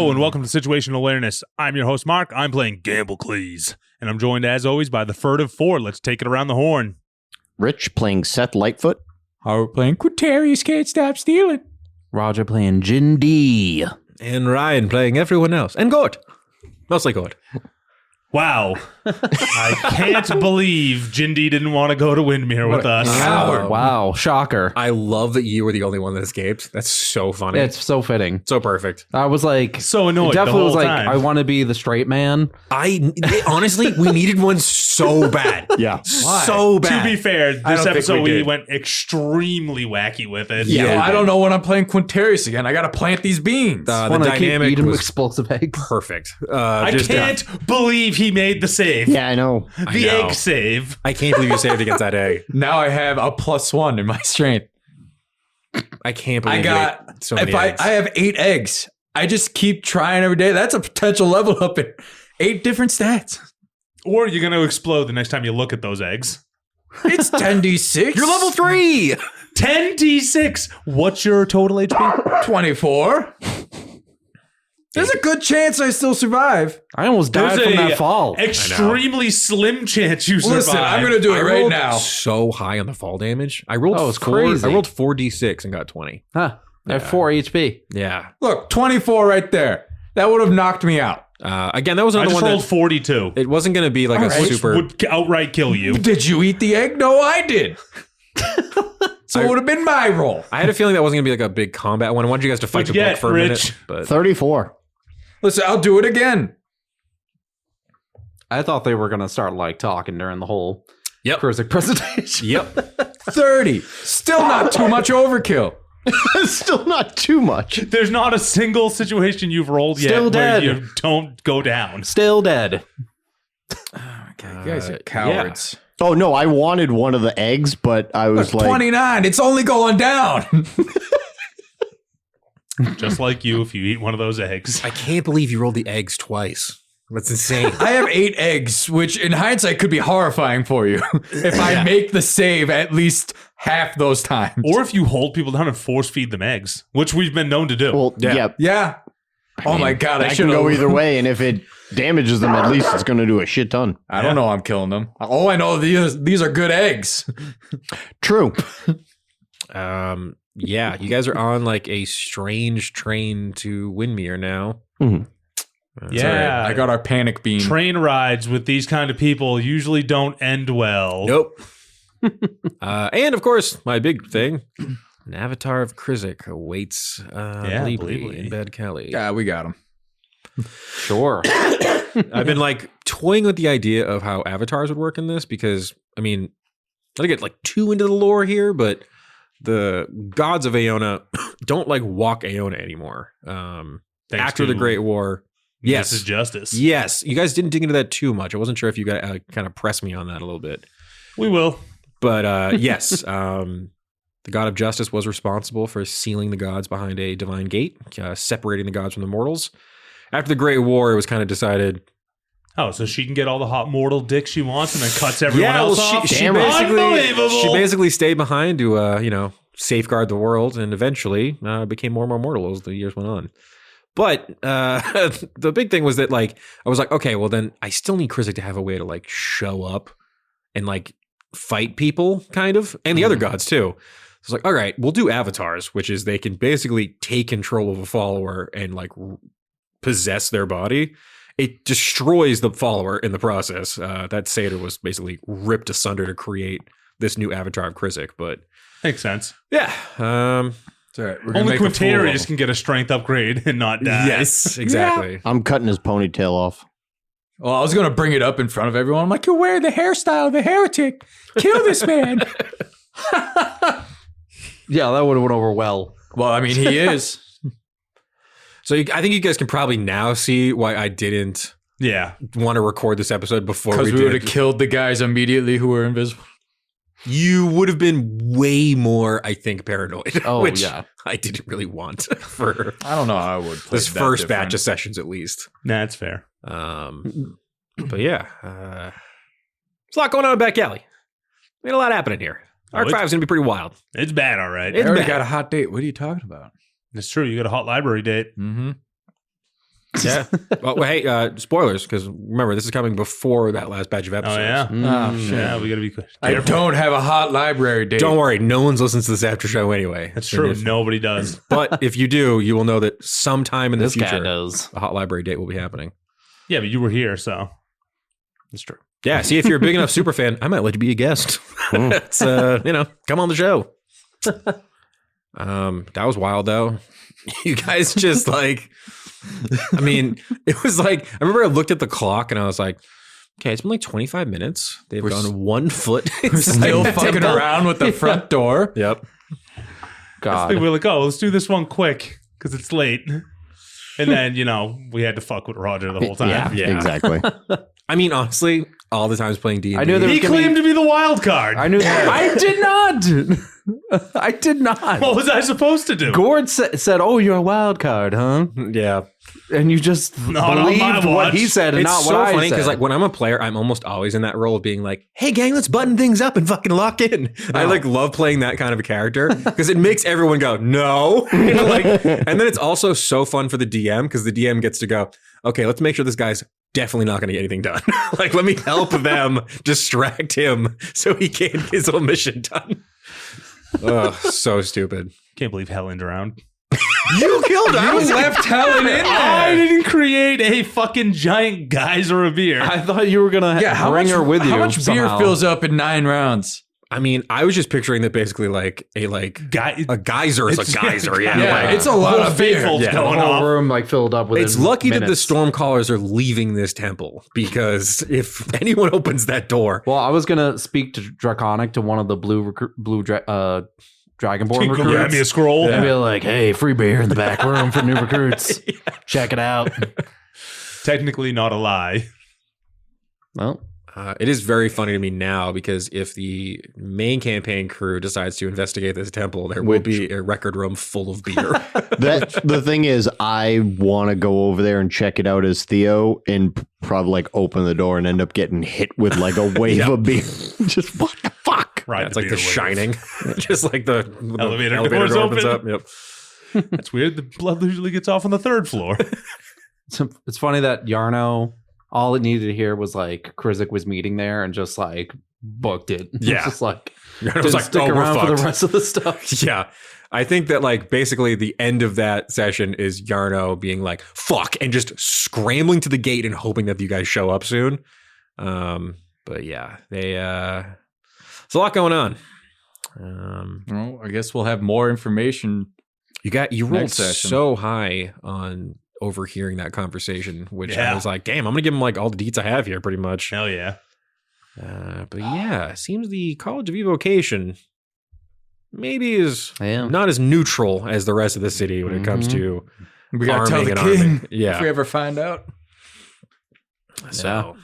Hello and welcome to Situational Awareness. I'm your host, Mark. I'm playing Gamblecleese. And I'm joined, as always, by the Furtive Four. Let's take it around the horn. Rich playing Seth Lightfoot. Howard playing Quintarius Can't Stop Stealing. Roger playing Jin D. And Ryan playing everyone else. And Gort. Mostly Gort. Wow. I can't believe Jindy didn't want to go to Windmere with us. Howard. Wow, shocker. I love that you were the only one that escaped. That's so funny. It's so fitting. so perfect. I was like, So annoyed the definitely whole was like, time. I want to be the straight man. Honestly, we needed one so bad. Yeah. So bad. To be fair, I this don't think episode we we did. went extremely wacky with it. Yeah. Well, I don't know when I'm playing Quintarius again. I got to plant these beans. The Want to keep dynamic eating was explosive eggs. perfect. I can't believe he made the save. Yeah, I know. The know. egg save. I can't believe you saved against that egg. Now I have a +1 in my strength. I can't believe I got, you ate so many if eggs. I have 8 eggs, I just keep trying every day. That's a potential level up in 8 different stats. Or you're going to explode the next time you look at those eggs. It's 10d6. You're level 3. 10d6. What's your total HP? 24. There's a good chance I still survive. I almost died There's from a that fall. Extremely slim chance you survive. Listen, I'm going to do it I right rolled now. so high on the fall damage. I rolled Oh, it's 4. crazy. I rolled 4d6 and got 20. Huh. I have 4 HP. Yeah. Look, 24 right there. That would have knocked me out. Again, that was I another just one rolled that 42. it wasn't going to be like All a right. super. Would outright kill you. Did you eat the egg? No, I did. So it would have been my roll. I had a feeling that wasn't going to be like a big combat one. I wanted you guys to fight What'd the you book get, for a Rich? minute. But 34. Listen, I'll do it again. I thought they were going to start like talking during the whole Yep. Kurzik presentation. Yep. 30. Still not too much overkill. Still not too much. There's not a single situation you've rolled yet Still where dead. you don't go down. Still dead. Okay, you guys are yeah. cowards. Oh, no, I wanted one of the eggs, but I was like, 29. It's only going down. Just like you if you eat one of those eggs. I can't believe you rolled the eggs twice. That's insane. I have 8 eggs, which in hindsight could be horrifying for you if I make the save at least half those times. Or if you hold people down and force feed them eggs, which we've been known to do. well, yeah. Yeah. Oh my God, I That should can go either way, and if it damages them, at least it's going to do a shit ton. I don't know I'm killing them. Oh, I know these are good eggs. True. Yeah, you guys are on like a strange train to Windmere now. Mhm. Yeah. I got our panic bean. Train rides with these kind of people usually don't end well. Nope. And of course, my big thing, an avatar of Krizik awaits Bleebly Bleebly. in Bad Kelly. Yeah, we got him. Sure. I've been like toying with the idea of how avatars would work in this because, I mean, not to get like too into the lore here, but the gods of Aeona don't like walk Aeona anymore. Thanks After the to Great War. This is justice. Yes. You guys didn't dig into that too much. I wasn't sure if you guys kind of pressed me on that a little bit. We will. But yes, the god of justice was responsible for sealing the gods behind a divine gate, separating the gods from the mortals. After the Great War, it was kind of decided. Oh, so she can get all the hot mortal dick she wants and then cuts everyone else off? she basically stayed behind to safeguard the world, and eventually became more and more mortal as the years went on. But the big thing was that like I was like, okay, well then I still need Krizik to have a way to like show up and like fight people, kind of, and the other gods too. So it's like, all right, we'll do avatars, which is they can basically take control of a follower and like possess their body. It destroys the follower in the process. That satyr was basically ripped asunder to create this new avatar of Krizik. But Makes sense. yeah, It's all right. We're gonna Only make a fool of Quintarius him. can get a strength upgrade and not die. yes, exactly. I'm cutting his ponytail off. Well, I was going to bring it up in front of everyone. I'm like, you're wearing the hairstyle of a heretic. Kill this man. Yeah, that would have went over well. Well, I mean, he is. So I think you guys can probably now see why I didn't Yeah. want to record this episode before Because we we would have did. killed the guys immediately who were invisible. You would have been way more, I think, paranoid. Oh, which yeah. I didn't really want for I don't know how I would play this that first batch different. of sessions, at least. Nah, that's fair. But yeah, there's a lot going on in Back Alley. We had a lot happening here. Arc 5 is going to be pretty wild. It's bad, all right. I It's already bad. got a hot date. What are you talking about? It's true. You got a hot library date. Mm-hmm. Yeah. Well, hey, spoilers, because remember, this is coming before that last batch of Oh, episodes. yeah? Oh, shit. Yeah, we got to be careful. I don't have a hot library date. Don't worry, no one's listens to this after show anyway. That's true. And if- Nobody does. but if you do, you will know that sometime in the This guy future, knows. a hot library date will be happening. Yeah, but you were here, so. It's true. Yeah, see, if you're a big enough super fan, I might let you be a guest. It's, come on the show. That was wild, though. You guys just like, I mean, it was like, I remember I looked at the clock and I was like, okay, it's been like 25 minutes. They've gone 1 foot. We're still fucking around with the front door. Yep. I think we're like, oh, let's do this one quick because it's late. And then, we had to fuck with Roger the whole time. Yeah, exactly. I mean, honestly, all the times playing D&D. I knew there He was gonna claimed to be the wild card. I knew that. I did not. I did not. What was I supposed to do? Gord said, "Oh, you're a wild card, huh?" Yeah. And you just Not on my believed what he watch. said and It's not so what I funny said. because like when I'm a player, I'm almost always in that role of being like, hey gang, let's button things up and fucking lock in. I like love playing that kind of a character because it makes everyone go, no. And then it's also so fun for the DM because the DM gets to go, okay, let's make sure this guy's definitely not going to get anything done. Like, let me help them distract him so he can't get his little mission done. Ugh, so stupid. Can't believe Helen's around. You killed him. You left Helen in I there. didn't create a fucking giant geyser of beer. I thought you were gonna bring her with you. How much beer somehow. fills up in 9 rounds? I mean, I was just picturing that basically like a geyser is a geyser. Yeah. Yeah, like, it's a lot of beer. faithful's Yeah. The going whole off. room like filled up with. it's lucky that the storm callers are leaving this temple because if anyone opens that door, Well, I was gonna speak to Draconic to one of the blue Dragonborn Grab recruits. me a scroll. And be like, "Hey, free beer in the back room for new recruits. Check it out." Technically not a lie. Well, it is very funny to me now because if the main campaign crew decides to investigate this temple, there will be a record room full of beer. The thing is, I want to go over there and check it out as Theo and probably like open the door and end up getting hit with like a wave of beer. Just what the fuck? Right. It's like The Shining, just like the Elevator elevator doors door opens open. up. Yep. That's weird. The blood usually gets off on the 3rd floor. it's funny that Yarno, all it needed to hear was like Krizik was meeting there and just like booked it. Yeah. It's just like It didn't was like, stick oh, we're around for the fucked. rest of the stuff. Yeah. I think that like basically the end of that session is Yarno being like, fuck, and just scrambling to the gate and hoping that you guys show up soon. But yeah, there's a lot going on. Well, I guess we'll have more information. You rolled Next session. so high on overhearing that conversation, which I Yeah. was like, damn, I'm gonna give him like all the deets I have here pretty much. Hell yeah. But yeah, it seems the College of Evocation maybe is Yeah. not as neutral as the rest of the city when it comes to We gotta tell arming the and arming. king Yeah. if we ever find out. So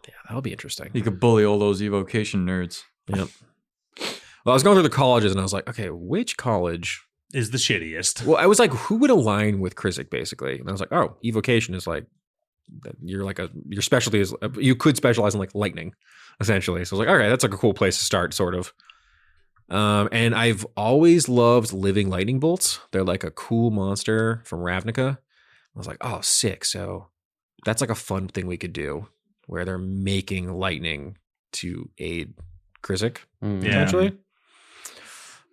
yeah, that'll be interesting. He could bully all those evocation nerds. Yep. Well, I was going through the colleges and I was like, okay, which college? Is the shittiest. Well, I was like, who would align with Krizik basically? And I was like, oh, evocation is like, your specialty is, you could specialize in like lightning essentially. So I was like, all right, that's like a cool place to start sort of. And I've always loved living lightning bolts. They're like a cool monster from Ravnica. I was like, oh, sick. So that's like a fun thing we could do where they're making lightning to aid Krizik. Mm. Yeah. Potentially.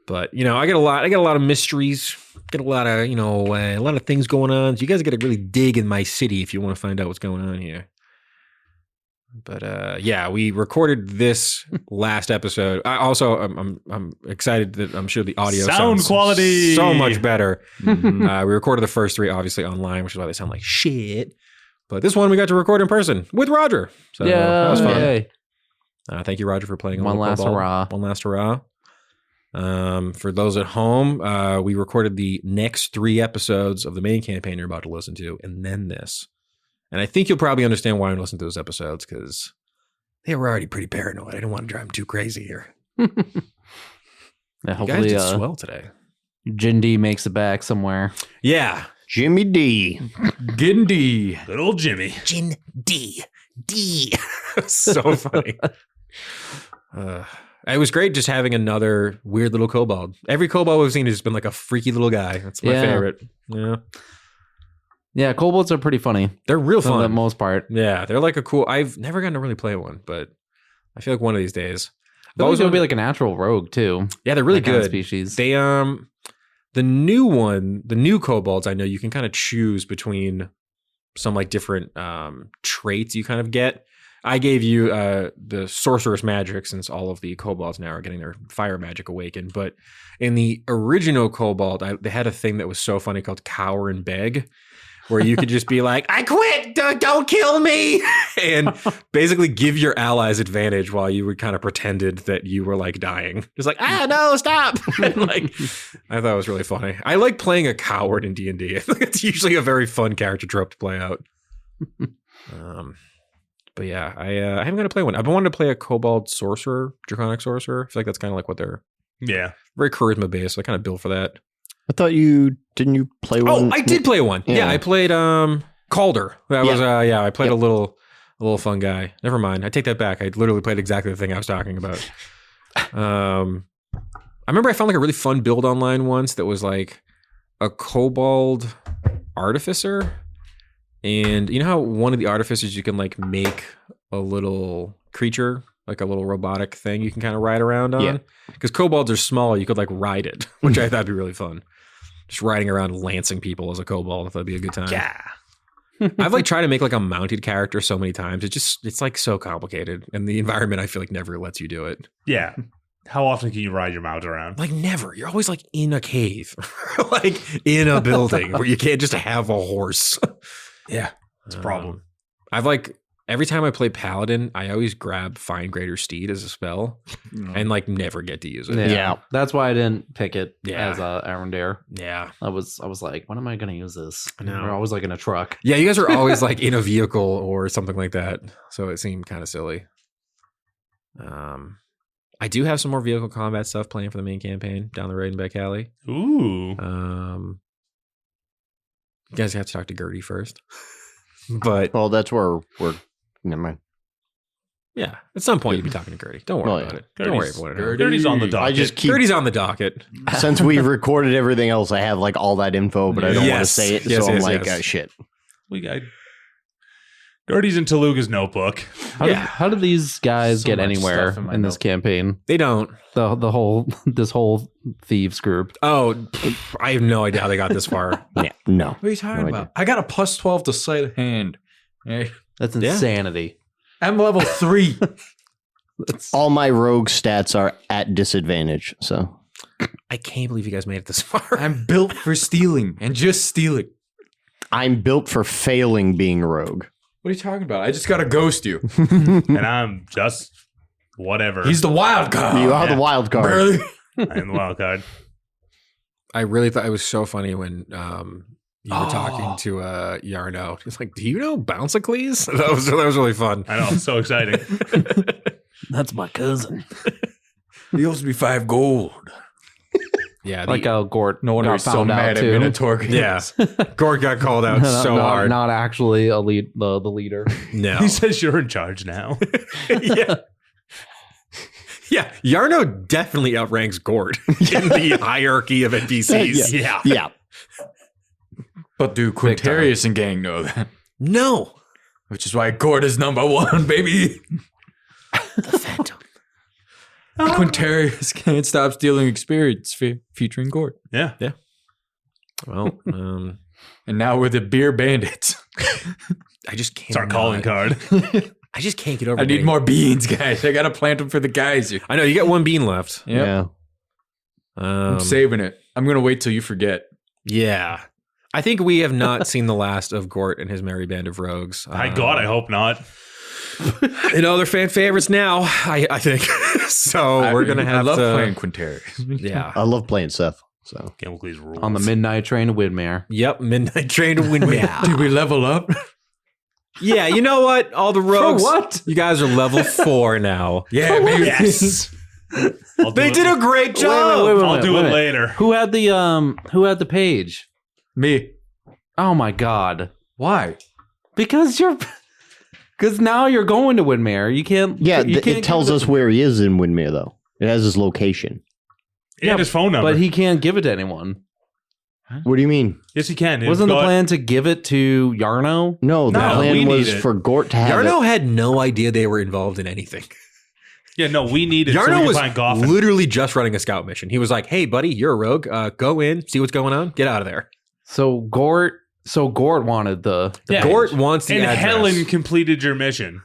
But I get a lot of mysteries, get a lot of things going on. So you guys got to really dig in my city if you want to find out what's going on here. But yeah, we recorded this last episode. I'm excited that I'm sure the audio Sound sounds quality. so much better. Mhm. We recorded the first 3 obviously online, which is why they sound like shit. But this one we got to record in person with Roger. So that was fun. Yay. Thank you, Roger, for playing One last hurrah. One last hurrah. For those at home, we recorded the next 3 episodes of the main campaign you're about to listen to, and then this. And I think you'll probably understand why I'm listening to those episodes, because they were already pretty paranoid. I didn't want to drive them too crazy here. Yeah, You guys hopefully, did swell today. Jindy makes it back somewhere. Yeah. Jimmy D. Gindy. Good old Jimmy. Jin D. So funny. It was great just having another weird little kobold. Every kobold we've seen has been like a freaky little guy. That's my Yeah. favorite. Yeah. Yeah, kobolds are pretty funny They're real for the fun. most part. Yeah, they're like a cool. I've never gotten to really play one, but I feel like one of these days. They'll always be like a natural rogue too. Yeah, they're really that kind of good. species. They the new kobolds, I know you can kind of choose between some like different traits you kind of get. I gave you the sorceress magic since all of the kobolds now are getting their fire magic awakened. But in the original kobold, they had a thing that was so funny called cower and beg, where you could just be like, I quit, don't kill me. And basically give your allies advantage while you were kind of pretended that you were like dying. Just like, no, stop. Like, I thought it was really funny. I like playing a coward in D&D. I think it's usually a very fun character trope to play out. But yeah, I haven't got to play one. I've been wanting to play a kobold sorcerer, draconic sorcerer. I feel like that's kind of like what they're very charisma based. So I kind of built for that. I thought didn't you play one? Oh, I did play one. Yeah, I played Calder. That was I played a little fun guy. Never mind. I take that back. I literally played exactly the thing I was talking about. I remember I found like a really fun build online once that was like a kobold artificer. And you know how one of the artificers you can like make a little creature, like a little robotic thing you can kind of ride around on? Yeah. Because kobolds are small, you could like ride it, which I thought would be really fun. Just riding around lancing people as a kobold, I thought that'd be a good time. Yeah. I've like tried to make like a mounted character so many times. It's like so complicated. And the environment I feel like never lets you do it. Yeah. How often can you ride your mount around? Like never. You're always like in a cave. Like in a building where you can't just have a horse. Yeah. It's a problem. I've like every time I play Paladin, I always grab Find Greater Steed as a spell and like never get to use it. Yeah. That's why I didn't pick it Yeah. as Arendare. Yeah. I was like, when am I going to use this? I know. We're always like in a truck. Yeah, you guys are always like in a vehicle or something like that. So it seemed kind of silly. I do have some more vehicle combat stuff playing for the main campaign down the road in Beck Alley. Ooh. You guys have to talk to Gertie first. But Well, that's where we're. Never mind. yeah, at some point you'll be talking to Gertie. Don't worry Oh, about yeah. it. Don't worry about it. Gertie's on the docket. I just keep Gertie's on the docket. since we've recorded everything else, I have like all that info, but I don't want to Yes. say it. Yes, so I'm yes, like, yes. shit. We got Gertie's in Taluga's notebook. How did these guys So get much anywhere stuff in my in this note. campaign? They don't. The whole this whole thieves group. Oh, I have no idea how they got this far. Yeah, no. What are you talking No about? idea. I got a plus 12 to sleight of hand. Hey, That's Yeah. insanity. I'm level 3. All my rogue stats are at disadvantage. So I can't believe you guys made it this far. I'm built for stealing and just stealing. I'm built for failing being rogue. What are you talking about? I just got to ghost you. And I'm just whatever. He's the wild card. You are the wild card. Barely. I am the wild card. I really thought it was so funny when you were talking to Yarno. He's like, "Do you know Bouncicles?" That was really fun. I know. It's so exciting. That's my cousin. He owes me 5 gold. Yeah, Like how Gort No wonder got he's so found out mad at too. Minotaur. yeah. Gord got called out so hard. Not actually the leader. No, He says you're in charge now. yeah. Yeah, Yarno definitely outranks Gord in the hierarchy of NPCs. Yeah. Yeah. But do Big time. Quintarius and gang know that? No. Which is why Gord is number 1, baby. The Phantom. Quintarius can't stop stealing experience featuring Gord. Yeah. Well, And now we're the beer bandits. I just can't. It's our calling card. I just can't get over. I need more beans, guys. I gotta plant them for the geyser. I know you got one bean left. Yep. Yeah. I'm saving it. I'm gonna wait till you forget. Yeah. I think we have not seen the last of Gort and his merry band of rogues. My God, I hope not. You know, they're fan favorites now, I think. So we're going to have I love to. playing Quintarius. Yeah. I love playing Seth. So Gamble Please rules. On the midnight train to Widmere. Yep. Midnight Train to Windmill. Did we level up? Yeah. You know what? All the rogues. what? You guys are level 4 now. Yeah, maybe. Yes. I'll do They it. did a great job. wait, I'll do it later. Who had the page? Me. Oh my god. Why? Because now you're going to Widmere. You can't. yeah, you can't it tells give us where he is in Windmere, though. It has his location. And his phone number. But he can't give it to anyone. What do you mean? Yes, you can. Wasn't the plan to give it to Yarno? No, the No, we plan need was it. for Gort to have Yarno had no idea they were involved in anything. Yeah, no, we need it so we Yarno can was find Goffin. literally just running a scout mission. He was like, "Hey, buddy, you're a rogue. Go in, see what's going on. Get out of there." So Gort wanted the Yeah. Gort wants the And address. Helen completed your mission.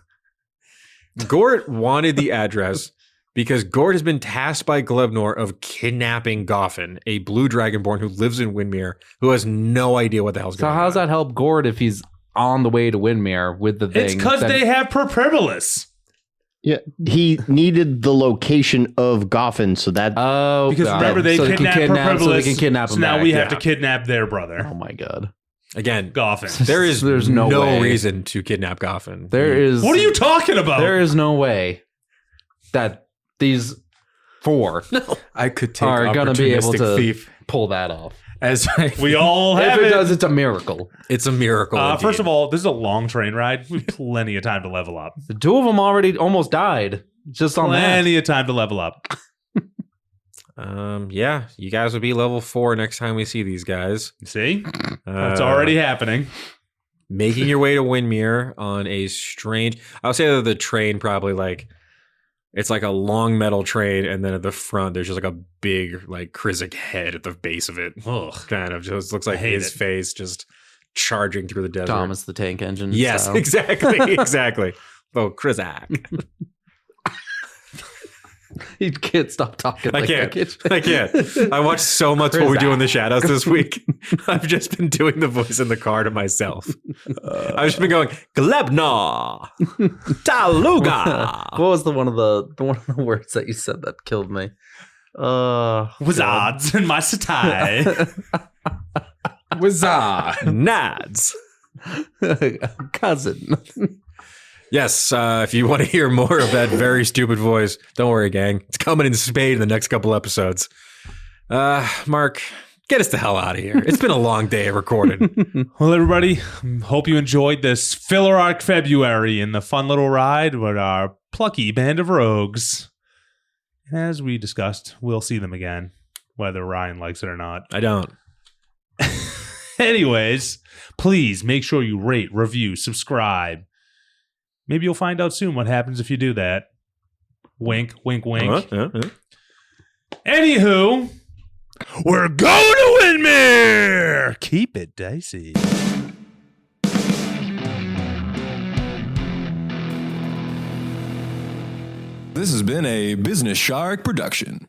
Gort wanted the address because Gort has been tasked by Glebnor of kidnapping Goffin, a blue dragonborn who lives in Windmere, who has no idea what the hell's So going on. how does that help Gort if he's on the way to Windmere with the thing? It's because they have Perpribulis. Yeah, he needed the location of Goffin, so that Oh, Because God. remember, they so kidnapped Perpribulis. So they can kidnap him. So now back. we have to yeah. kidnap their brother, Oh my God. Again, Goffin. there's no way. reason to kidnap Goffin. There is. What are you talking about? There is no way that these four I could take are going to be able opportunistic to thief pull that off. as I We all If have it it. does, it's a miracle. It's a miracle. First of all, this is a long train ride. We have plenty of time to level up. The two of them already almost died just on that. Plenty of time to level up. yeah, you guys will be level 4 next time we see these guys. See? That's already happening. Making your way to Windmere on a strange. I'll say that the train probably it's like a long metal train, and then at the front there's just like a big Krizik head at the base of it. Ugh. Kind of just looks like I hate his it. face just charging through the desert. Thomas the Tank Engine. Yes, style. exactly. Oh, Krizik. You can't stop talking. I like can't. that. I can't. I watched so much What We Do in the Shadows this week. I've just been doing the voice in the car to myself. I've just been going, Glebna, Taluga. What was the one of the words that you said that killed me? Wizards in my satai. Wazah. Nads. Cousin. Yes, if you want to hear more of that very stupid voice, don't worry, gang. It's coming in spade in the next couple episodes. Mark, get us the hell out of here. It's been a long day of recording. Well, everybody, hope you enjoyed this filler arc February and the fun little ride with our plucky band of rogues. As we discussed, we'll see them again, whether Ryan likes it or not. I don't. Anyways, please make sure you rate, review, subscribe. Maybe you'll find out soon what happens if you do that. Wink, wink, wink. Anywho, we're going to Windmere! Keep it dicey. This has been a Business Shark production.